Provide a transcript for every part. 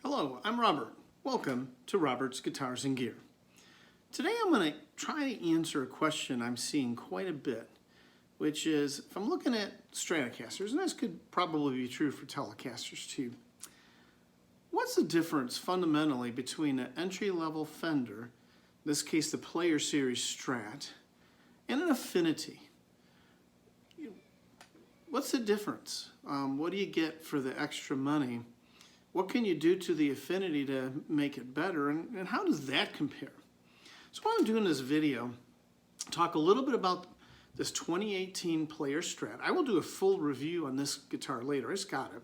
Hello, I'm Robert. Welcome to Robert's Guitars and Gear. Today I'm going to try to answer a question I'm seeing quite a bit, which is if I'm looking at Stratocasters, and this could probably be true for Telecasters too, what's the difference fundamentally between an entry-level Fender, in this case the Player Series Strat, and an Affinity? What's the difference? What do you get for the extra money? What can you do to the Affinity to make it better, and how does that compare? So what I'm doing in this video, talk a little bit about this 2018 Player Strat. I will do a full review on this guitar later. I just got it.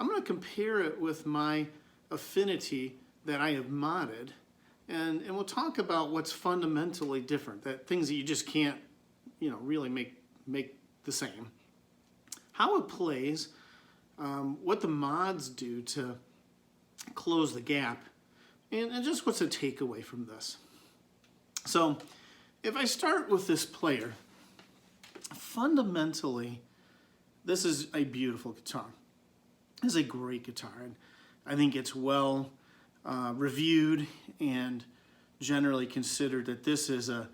I'm going to compare it with my Affinity that I have modded, and we'll talk about what's fundamentally different, that things that you just can't, really make the same. How it plays, what the mods do to close the gap, and just what's a takeaway from this. So if I start with this player, fundamentally this is a beautiful guitar. This is a great guitar, and I think it's well reviewed and generally considered that this is a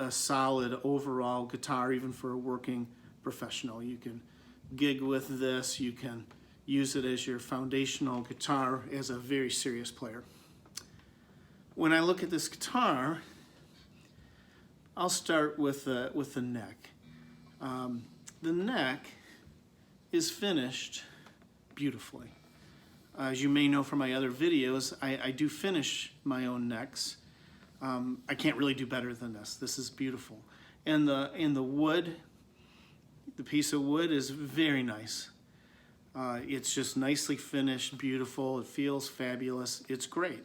solid overall guitar, even for a working professional. You can gig with this, you can use it as your foundational guitar as a very serious player. When I look at this guitar, I'll start with the neck. The neck is finished beautifully. As you may know from my other videos, I do finish my own necks. I can't really do better than this. This is beautiful. And the wood, the piece of wood is very nice. It's just nicely finished, beautiful. It feels fabulous. It's great.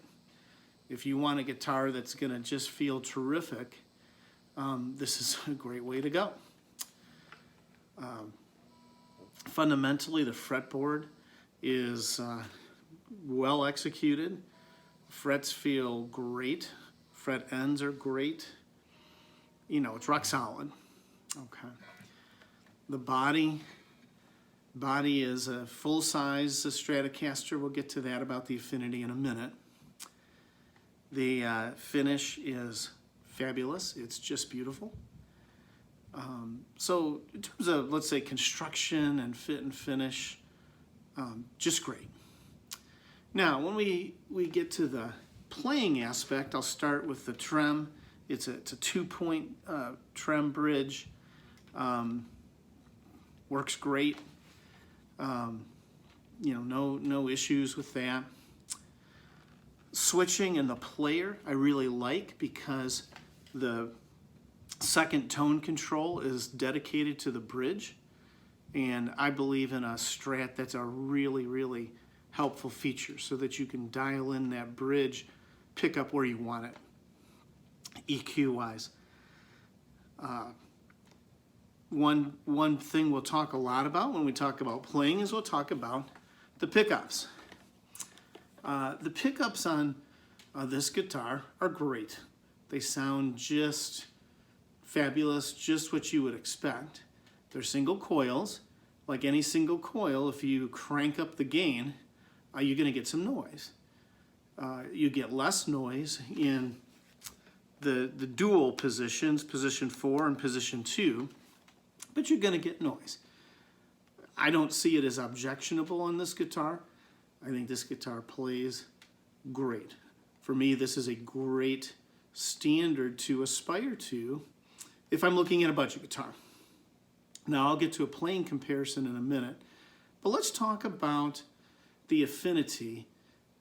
If you want a guitar that's going to just feel terrific, this is a great way to go. Fundamentally, the fretboard is well executed. Frets feel great. Fret ends are great. It's rock solid. Okay. The body is a full-size Stratocaster. We'll get to that about the Affinity in a minute. The finish is fabulous. It's just beautiful. So in terms of, let's say, construction and fit and finish, just great. Now, when we get to the playing aspect, I'll start with the trem. It's a 2-point trem bridge. Works great. No issues with that. Switching in the player I really like because the second tone control is dedicated to the bridge, and I believe in a Strat that's a really, really helpful feature so that you can dial in that bridge, pick up where you want it, EQ wise. One thing we'll talk a lot about when we talk about playing is we'll talk about the pickups. The pickups on this guitar are great. They sound just fabulous, just what you would expect. They're single coils. Like any single coil, if you crank up the gain, you're going to get some noise. You get less noise in the dual positions, position 4 and position 2, but you're going to get noise. I don't see it as objectionable on this guitar. I think this guitar plays great. For me, this is a great standard to aspire to if I'm looking at a budget guitar. Now, I'll get to a playing comparison in a minute, but let's talk about the Affinity,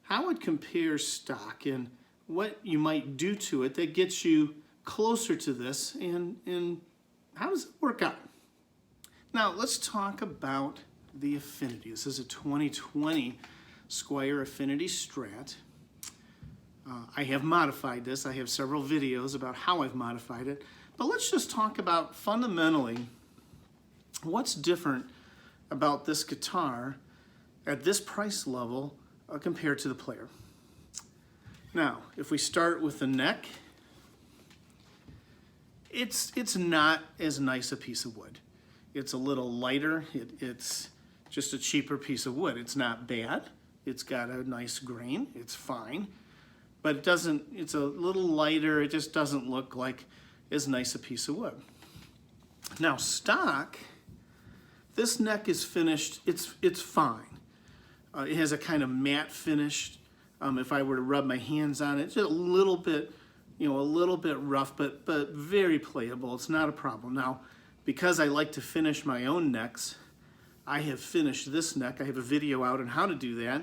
how it compares stock, and what you might do to it that gets you closer to this, and how does it work out? Now, let's talk about the Affinity. This is a 2020 Squier Affinity Strat. I have modified this. I have several videos about how I've modified it. But let's just talk about fundamentally what's different about this guitar at this price level compared to the Player. Now, if we start with the neck, it's not as nice a piece of wood. It's a little lighter. It's just a cheaper piece of wood. It's not bad. It's got a nice grain, it's fine, but it doesn't, it's a little lighter, it just doesn't look like as nice a piece of wood. Now stock, this neck is finished, it's fine. It has a kind of matte finish. If I were to rub my hands on it, just a little bit, a little bit rough, but very playable. It's not a problem. Now, because I like to finish my own necks, I have finished this neck. I have a video out on how to do that.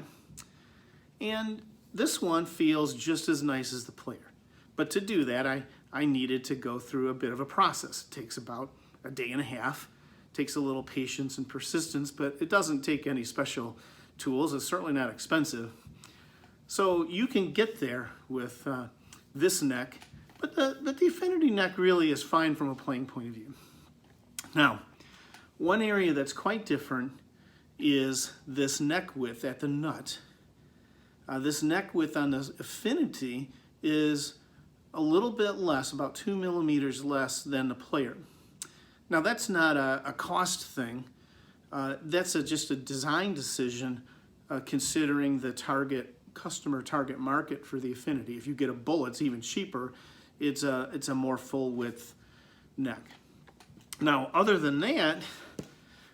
And this one feels just as nice as the Player. But to do that, I needed to go through a bit of a process. It takes about a day and a half. It takes a little patience and persistence, but it doesn't take any special tools. It's certainly not expensive. So you can get there with this neck, but the Affinity neck really is fine from a playing point of view. Now, one area that's quite different is this neck width at the nut. This neck width on the Affinity is a little bit less, about 2 millimeters less than the Player. Now that's not a cost thing. That's just a design decision considering the customer target market for the Affinity. If you get a bullet, it's even cheaper. It's a more full width neck. Now, other than that,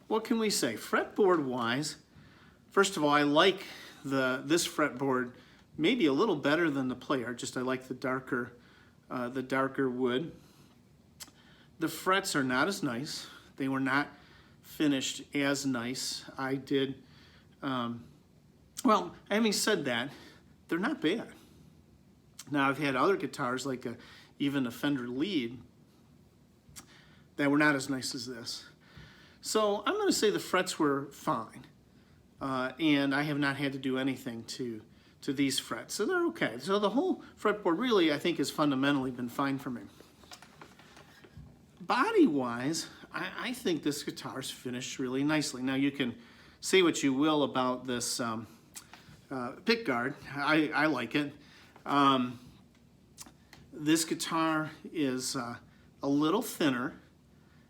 what can we say? Fretboard wise, first of all, I like this fretboard maybe a little better than the Player. Just I like the darker wood. The frets are not as nice. They were not finished as nice. I did. Well, having said that, they're not bad. Now, I've had other guitars, like even a Fender lead, that were not as nice as this. So I'm going to say the frets were fine. And I have not had to do anything to these frets. So they're okay. So the whole fretboard really, I think, has fundamentally been fine for me. Body-wise, I think this guitar's finished really nicely. Now, you can say what you will about this pick guard. I like it. This guitar is a little thinner,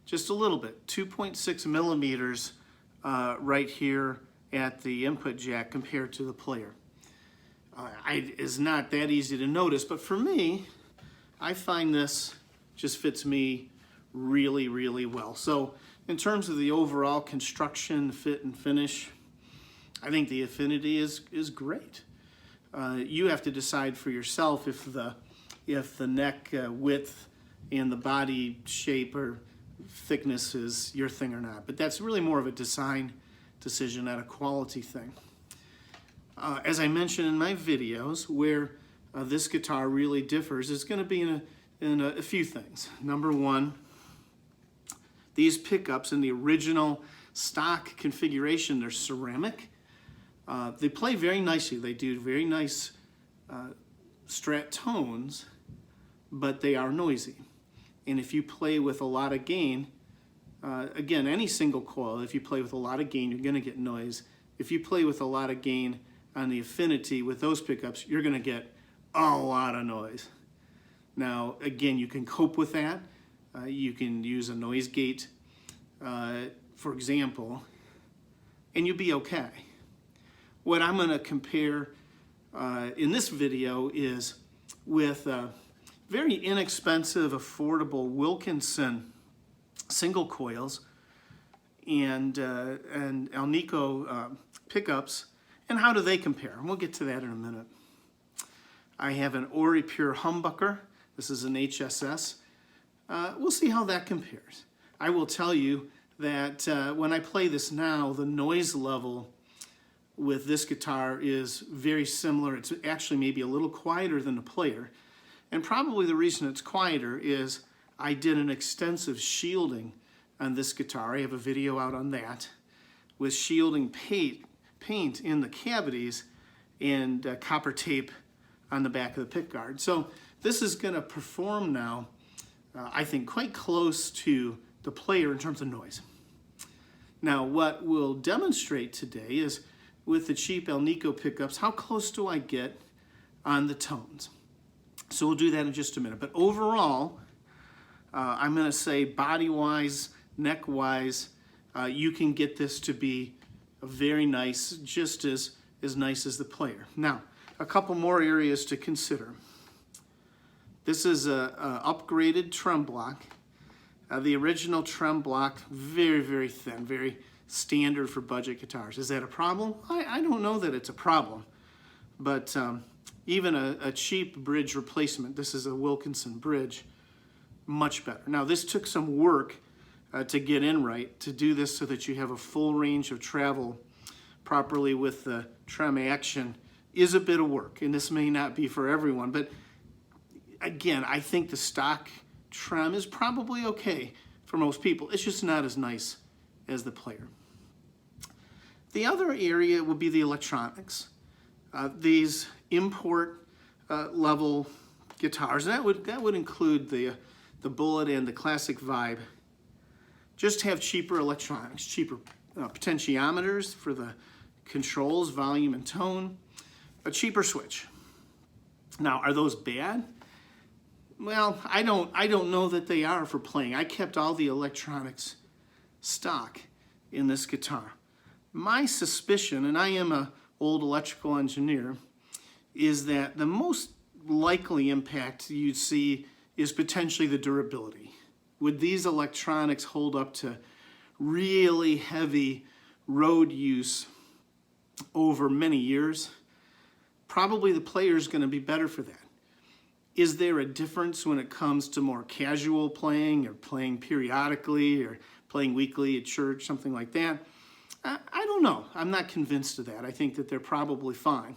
just a little bit, 2.6 millimeters right here at the input jack compared to the Player. It's not that easy to notice, but for me, I find this just fits me really, really well. So in terms of the overall construction, fit, and finish, I think the Affinity is great. You have to decide for yourself if the neck width and the body shape or thickness is your thing or not. But that's really more of a design decision, not a quality thing. As I mentioned in my videos, where this guitar really differs is going to be in a few things. Number one, these pickups in the original stock configuration, they're ceramic. They play very nicely. They do very nice Strat tones, but they are noisy. And if you play with a lot of gain, again, any single coil, if you play with a lot of gain, you're going to get noise. If you play with a lot of gain on the Affinity with those pickups, you're going to get a lot of noise. Now, again, you can cope with that. You can use a noise gate, for example, and you'll be okay. What I'm going to compare in this video is with very inexpensive, affordable Wilkinson single coils and Alnico pickups, and how do they compare? And we'll get to that in a minute. I have an Ori Pure humbucker. This is an HSS. We'll see how that compares. I will tell you that when I play this now, the noise level with this guitar is very similar. It's actually maybe a little quieter than the Player. And probably the reason it's quieter is I did an extensive shielding on this guitar. I have a video out on that with shielding paint in the cavities and copper tape on the back of the pickguard. So this is going to perform now, I think, quite close to the Player in terms of noise. Now, what we'll demonstrate today is with the cheap Alnico pickups, how close do I get on the tones? So we'll do that in just a minute. But overall, I'm going to say body-wise, neck-wise, you can get this to be very nice, just as as nice as the player. Now, a couple more areas to consider. This is a upgraded trem block. The original trem block, very, very thin, very standard for budget guitars. Is that a problem? I don't know that it's a problem, but even a cheap bridge replacement, this is a Wilkinson bridge, much better. Now, this took some work to get in right, to do this so that you have a full range of travel properly with the trem action is a bit of work, and this may not be for everyone, but again, I think the stock trem is probably okay for most people. It's just not as nice as the player. The other area would be the electronics. These import level guitars, and that would include the Bullet and the Classic Vibe, just have cheaper electronics, cheaper potentiometers for the controls, volume and tone, a cheaper switch. Now, are those bad? Well, I don't know that they are for playing. I kept all the electronics stock in this guitar. My suspicion, and I am an old electrical engineer, is that the most likely impact you'd see is potentially the durability. Would these electronics hold up to really heavy road use over many years? Probably the player is going to be better for that. Is there a difference when it comes to more casual playing or playing periodically or playing weekly at church, something like that? I don't know. I'm not convinced of that. I think that they're probably fine.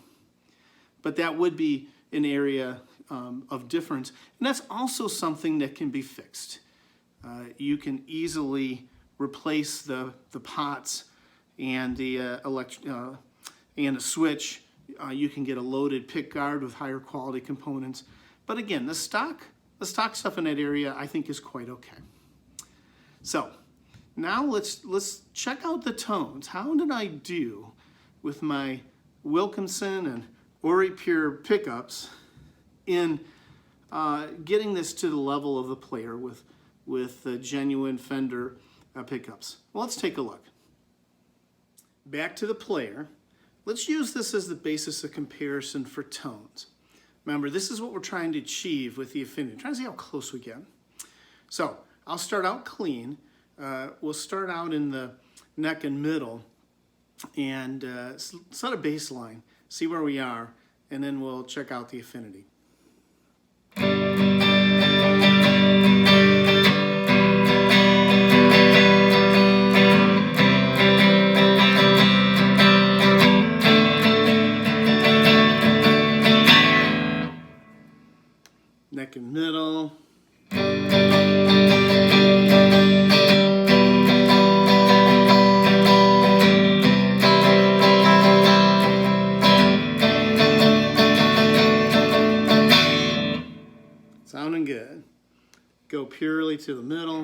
But that would be an area of difference. And that's also something that can be fixed. You can easily replace the pots and the switch. You can get a loaded pick guard with higher quality components. But again, the stock stuff in that area I think is quite okay. So now let's check out the tones. How did I do with my Wilkinson and Ori Pure pickups in getting this to the level of the player with the genuine Fender pickups? Well, let's take a look. Back to the player. Let's use this as the basis of comparison for tones. Remember, this is what we're trying to achieve with the Affinity. Trying to see how close we get. So I'll start out clean. We'll start out in the neck and middle and set a baseline, see where we are, and then we'll check out the Affinity. Neck and middle. Sounding good. Go purely to the middle.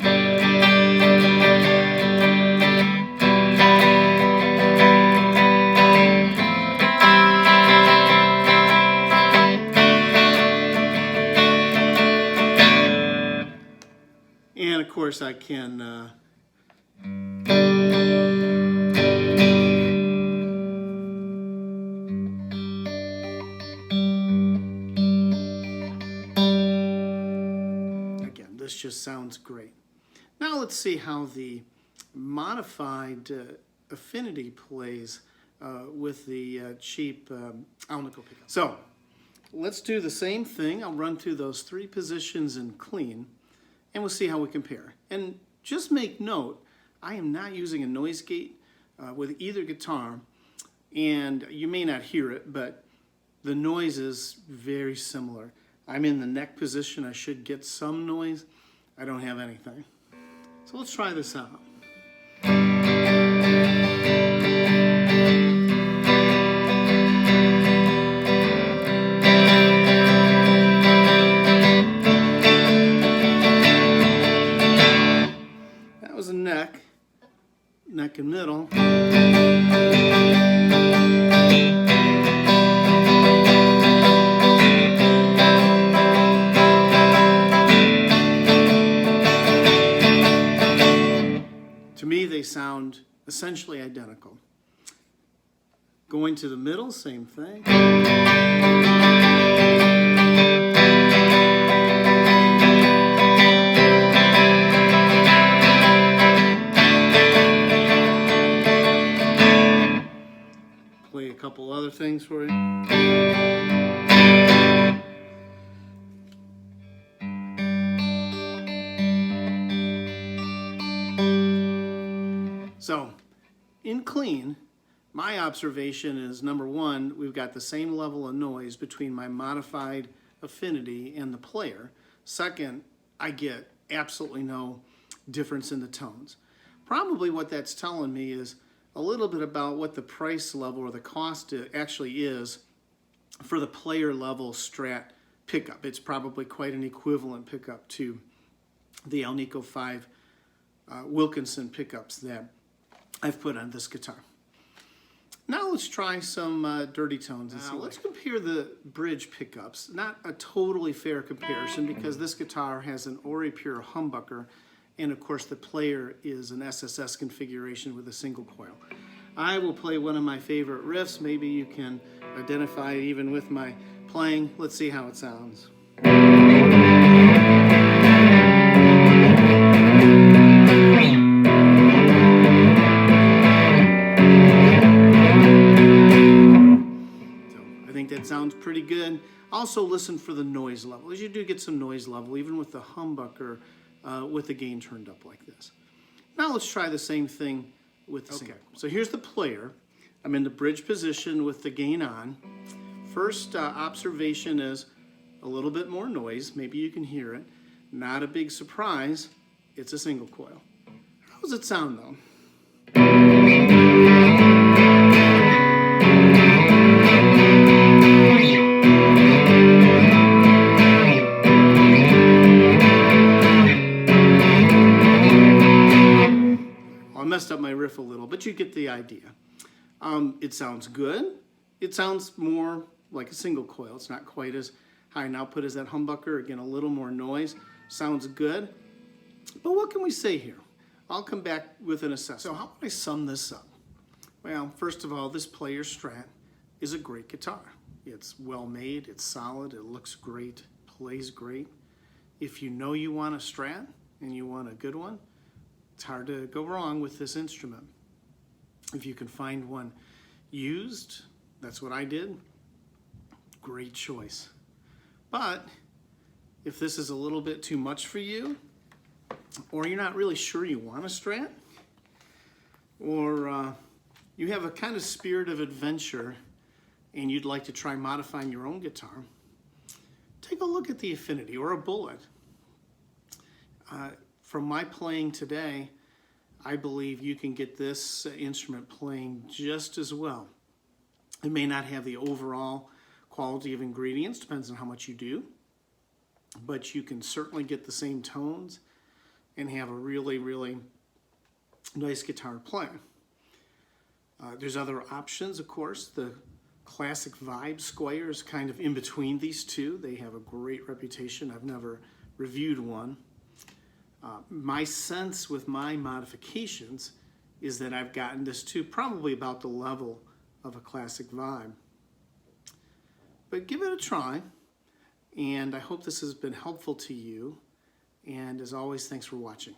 And of course I can again, this just sounds great. Now let's see how the modified Affinity plays with the cheap Alnico pickup. So let's do the same thing. I'll run through those three positions in clean, and we'll see how we compare. And just make note, I am not using a noise gate with either guitar, and you may not hear it, but the noise is very similar. I'm in the neck position. I should get some noise. I don't have anything. So let's try this out. Neck and middle. Going to the middle, same thing. Play a couple other things for you. So, in clean, my observation is, number one, we've got the same level of noise between my modified Affinity and the Player. Second, I get absolutely no difference in the tones. Probably what that's telling me is a little bit about what the price level or the cost actually is for the Player level Strat pickup. It's probably quite an equivalent pickup to the Alnico 5 Wilkinson pickups that I've put on this guitar. Now let's try some dirty tones and see. Let's compare the bridge pickups. Not a totally fair comparison because this guitar has an Ori Pure humbucker, and of course the Player is an SSS configuration with a single coil. I will play one of my favorite riffs. Maybe you can identify it even with my playing. Let's see how it sounds. That sounds pretty good. Also listen for the noise level, as you do get some noise level even with the humbucker with the gain turned up like this. Now let's try the same thing with the single. So here's the Player. I'm in the bridge position with the gain on. First observation is a little bit more noise. Maybe you can hear it. Not a big surprise. It's a single coil. How does it sound though? Messed up my riff a little, but you get the idea. It sounds good. It sounds more like a single coil. It's not quite as high an output as that humbucker. Again, a little more noise. Sounds good. But what can we say here? I'll come back with an assessment. So how can I sum this up? Well, first of all, this Player Strat is a great guitar. It's well made, it's solid, it looks great, plays great. If you know you want a Strat and you want a good one, it's hard to go wrong with this instrument. If you can find one used, that's what I did, great choice. But if this is a little bit too much for you, or you're not really sure you want a Strat, or you have a kind of spirit of adventure and you'd like to try modifying your own guitar, take a look at the Affinity or a Bullet. From my playing today, I believe you can get this instrument playing just as well. It may not have the overall quality of ingredients, depends on how much you do, but you can certainly get the same tones and have a really, really nice guitar playing. There's other options, of course. The classic Vibe Squier is kind of in between these two. They have a great reputation. I've never reviewed one. My sense with my modifications is that I've gotten this to probably about the level of a classic Vibe. But give it a try, and I hope this has been helpful to you. And as always, thanks for watching.